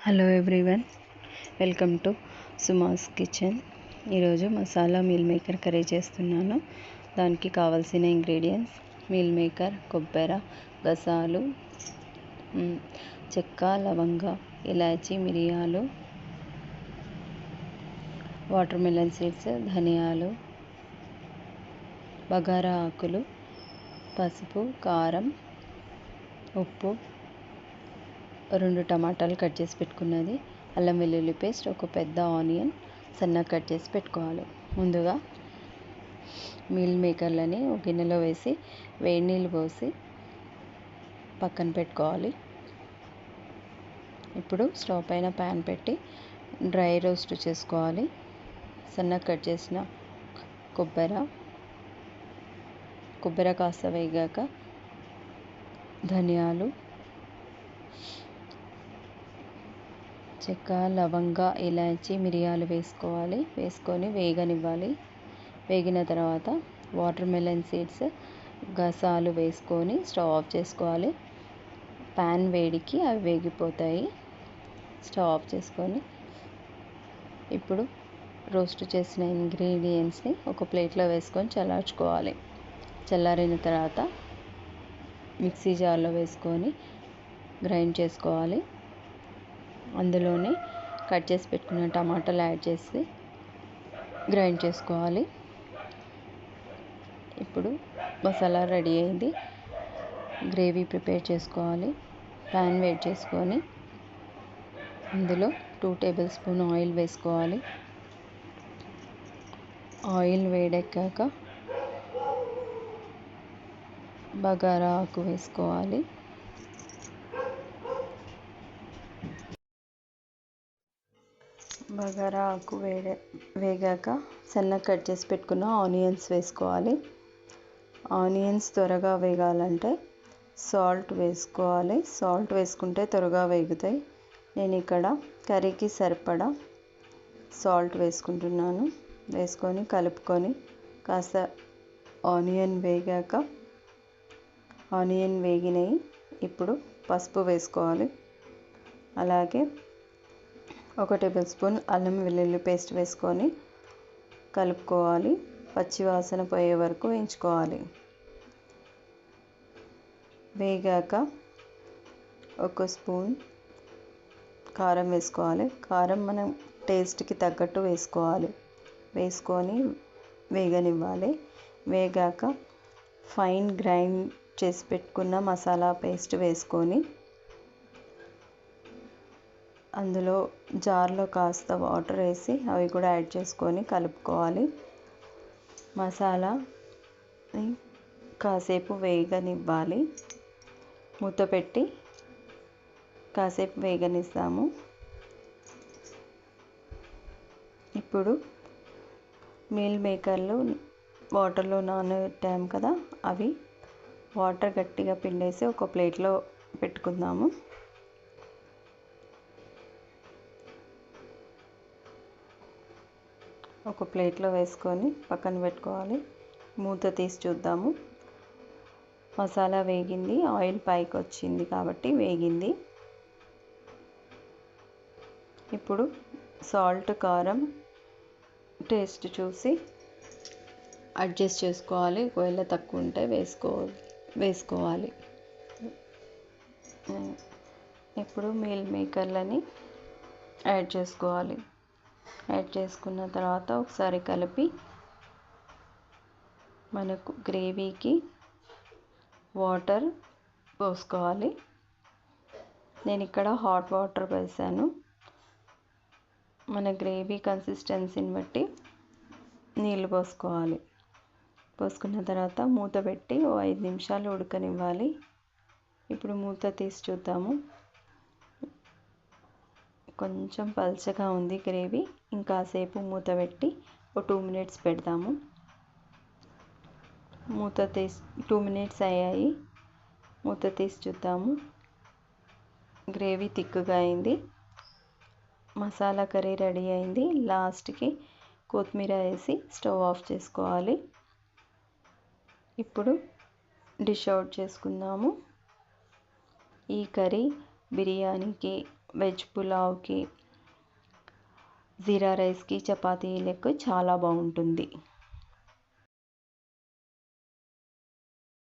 Hello everyone, welcome to సుమాస్ kitchen. ఈరోజు masala meal maker curry చేస్తున్నాను. దానికి కావాల్సిన ఇంగ్రీడియంట్స్: మీల్ మేకర్, కొబ్బరి, గసాలు, చెక్క, లవంగ, ఇలాచీ, మిరియాలు, వాటర్ మెలన్ సీడ్స్, ధనియాలు, బగారా ఆకులు, పసుపు, కారం, ఉప్పు, 2 టమాటాలు కట్ చేసి పెట్టుకున్నది, అల్లం వెల్లుల్లి పేస్ట్, ఒక పెద్ద ఆనియన్ సన్నగా కట్ చేసి పెట్టుకోవాలి. ముందుగా మీల్ మేకర్లని ఒక గిన్నెలో వేసి వేడి నీళ్ళు పోసి పక్కన పెట్టుకోవాలి. ఇప్పుడు స్టవ్ పైన ప్యాన్ పెట్టి డ్రై రోస్ట్ చేసుకోవాలి. సన్నగా కట్ చేసిన కొబ్బరి కాస్త వేగాక ధనియాలు, చెక్క, లవంగ, ఇలాచీ, మిరియాలు వేసుకొని వేగనివ్వాలి. వేగిన తర్వాత వాటర్ మెలన్ సీడ్స్, గసాలు వేసుకొని స్టవ్ ఆఫ్ చేసుకోవాలి. ప్యాన్ వేడికి అవి వేగిపోతాయి. స్టవ్ ఆఫ్ చేసుకొని ఇప్పుడు రోస్ట్ చేసిన ఇంగ్రీడియంట్స్ని ఒక ప్లేట్లో వేసుకొని చల్లార్చుకోవాలి. చల్లారిన తర్వాత మిక్సీ జార్లో వేసుకొని గ్రైండ్ చేసుకోవాలి. అందులోనే కట్ చేసి పెట్టుకున్న టమాటాలు యాడ్ చేసి గ్రైండ్ చేసుకోవాలి. ఇప్పుడు మసాలా రెడీ అయింది. గ్రేవీ ప్రిపేర్ చేసుకోవాలి. ప్యాన్ వేడి చేసుకొని అందులో 2 టేబుల్ స్పూన్ ఆయిల్ వేసుకోవాలి. ఆయిల్ వేడెక్కాక బగారా ఆకు వేసుకోవాలి. బగారా ఆకు వేగాక సన్నగా కట్ చేసి పెట్టుకున్న ఆనియన్స్ వేసుకోవాలి. ఆనియన్స్ త్వరగా వేగాలంటే సాల్ట్ వేసుకోవాలి. సాల్ట్ వేసుకుంటే త్వరగా వేగుతాయి. నేను ఇక్కడ కర్రీకి సరిపడా సాల్ట్ వేసుకుంటున్నాను. వేసుకొని కలుపుకొని కాస్త ఆనియన్ వేగినాయి. ఇప్పుడు పసుపు వేసుకోవాలి. అలాగే 1 టేబుల్ స్పూన్ అల్లం వెల్లుల్లి పేస్ట్ వేసుకొని కలుపుకోవాలి. పచ్చి వాసన పోయే వరకు వేయించుకోవాలి. వేగాక 1 స్పూన్ కారం వేసుకోవాలి. కారం మనం టేస్ట్కి తగ్గట్టు వేసుకోవాలి. వేసుకొని వేగనివ్వాలి. వేగాక ఫైన్ గ్రైండ్ చేసి పెట్టుకున్న మసాలా పేస్ట్ వేసుకొని అందులో జార్లో కాస్త వాటర్ వేసి అవి కూడా యాడ్ చేసుకొని కలుపుకోవాలి. మసాలాని కాసేపు వేగనివ్వాలి. మూత పెట్టి కాసేపు వేగనిస్తాము. ఇప్పుడు మీల్ మేకర్లు వాటర్లో నానబెట్టాము కదా, అవి వాటర్ గట్టిగా పిండేసి ఒక ప్లేట్లో పెట్టుకుందాము. ఒక ప్లేట్లో వేసుకొని పక్కన పెట్టుకోవాలి. మూత తీసి చూద్దాము. మసాలా వేగింది, ఆయిల్ పైకి వచ్చింది కాబట్టి వేగింది. ఇప్పుడు సాల్ట్, కారం టేస్ట్ చూసి అడ్జస్ట్ చేసుకోవాలి. ఒకవేళ తక్కువ ఉంటే వేసుకోవాలి. ఇప్పుడు మీల్ మేకర్లని యాడ్ చేసుకోవాలి. యాడ్ చేసుకున్న తర్వాత ఒకసారి కలిపి మనకు గ్రేవీకి వాటర్ పోసుకోవాలి. నేను ఇక్కడ హాట్ వాటర్ వేసాను. మన గ్రేవీ కన్సిస్టెన్సీని బట్టి నీళ్ళు పోసుకోవాలి. పోసుకున్న తర్వాత మూత పెట్టి 5 నిమిషాలు ఉడకనివ్వాలి. ఇప్పుడు మూత తీసి చూద్దాము. కొంచెం పల్చగా ఉంది గ్రేవీ. ఇంకాసేపు మూత పెట్టి 2 మినిట్స్ పెడదాము. 2 మినిట్స్ అయ్యాయి. మూత తీసి చూద్దాము. గ్రేవీ థిక్గా అయింది. మసాలా కర్రీ రెడీ అయింది. లాస్ట్కి కొత్తిమీర వేసి స్టవ్ ఆఫ్ చేసుకోవాలి. ఇప్పుడు డిష్ అవుట్ చేసుకుందాము. ఈ కర్రీ బిర్యానీకి, వెజ్ పులావ్కి, జీరా రైస్కి, చపాతీలకు చాలా బాగుంటుంది.